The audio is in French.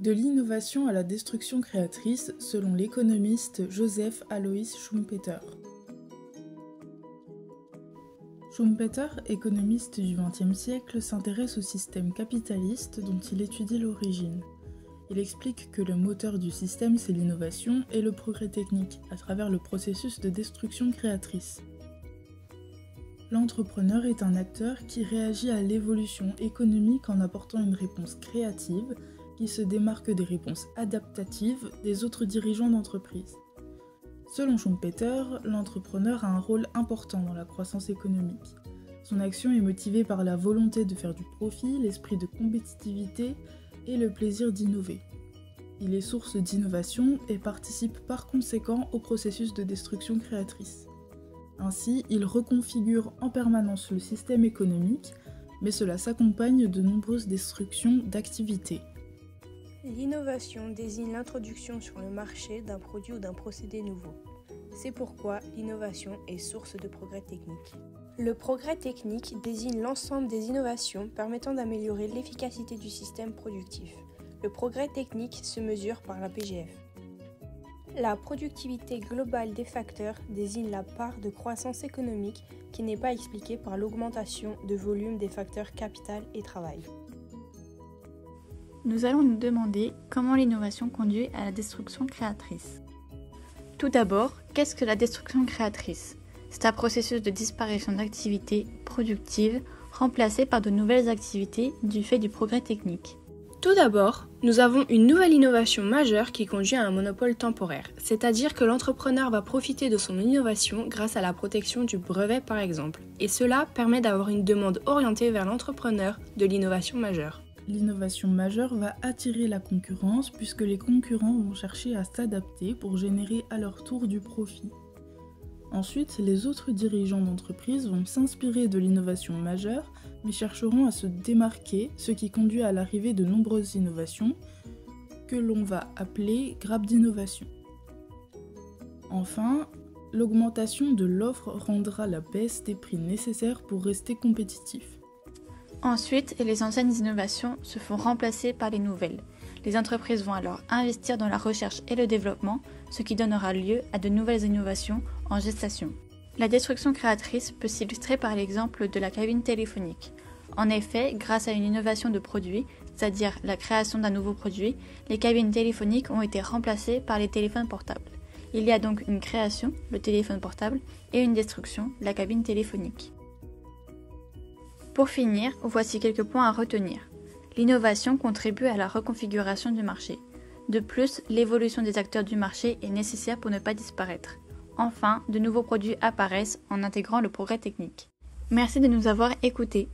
De l'innovation à la destruction créatrice, selon l'économiste Joseph Alois Schumpeter. Schumpeter, économiste du XXe siècle, s'intéresse au système capitaliste dont il étudie l'origine. Il explique que le moteur du système, c'est l'innovation et le progrès technique, à travers le processus de destruction créatrice. L'entrepreneur est un acteur qui réagit à l'évolution économique en apportant une réponse créative qui se démarque des réponses adaptatives des autres dirigeants d'entreprise. Selon Schumpeter, l'entrepreneur a un rôle important dans la croissance économique. Son action est motivée par la volonté de faire du profit, l'esprit de compétitivité et le plaisir d'innover. Il est source d'innovation et participe par conséquent au processus de destruction créatrice. Ainsi, il reconfigure en permanence le système économique, mais cela s'accompagne de nombreuses destructions d'activités. L'innovation désigne l'introduction sur le marché d'un produit ou d'un procédé nouveau. C'est pourquoi l'innovation est source de progrès technique. Le progrès technique désigne l'ensemble des innovations permettant d'améliorer l'efficacité du système productif. Le progrès technique se mesure par la PGF. La productivité globale des facteurs désigne la part de croissance économique qui n'est pas expliquée par l'augmentation de volume des facteurs capital et travail. Nous allons nous demander comment l'innovation conduit à la destruction créatrice. Tout d'abord, qu'est-ce que la destruction créatrice ? C'est un processus de disparition d'activités productives remplacées par de nouvelles activités du fait du progrès technique. Tout d'abord, nous avons une nouvelle innovation majeure qui conduit à un monopole temporaire, c'est-à-dire que l'entrepreneur va profiter de son innovation grâce à la protection du brevet par exemple, et cela permet d'avoir une demande orientée vers l'entrepreneur de l'innovation majeure. L'innovation majeure va attirer la concurrence puisque les concurrents vont chercher à s'adapter pour générer à leur tour du profit. Ensuite, les autres dirigeants d'entreprise vont s'inspirer de l'innovation majeure mais chercheront à se démarquer, ce qui conduit à l'arrivée de nombreuses innovations que l'on va appeler grappes d'innovation. Enfin, l'augmentation de l'offre rendra la baisse des prix nécessaires pour rester compétitif. Ensuite, les anciennes innovations se font remplacer par les nouvelles. Les entreprises vont alors investir dans la recherche et le développement, ce qui donnera lieu à de nouvelles innovations en gestation. La destruction créatrice peut s'illustrer par l'exemple de la cabine téléphonique. En effet, grâce à une innovation de produit, c'est-à-dire la création d'un nouveau produit, les cabines téléphoniques ont été remplacées par les téléphones portables. Il y a donc une création, le téléphone portable, et une destruction, la cabine téléphonique. Pour finir, voici quelques points à retenir. L'innovation contribue à la reconfiguration du marché. De plus, l'évolution des acteurs du marché est nécessaire pour ne pas disparaître. Enfin, de nouveaux produits apparaissent en intégrant le progrès technique. Merci de nous avoir écoutés.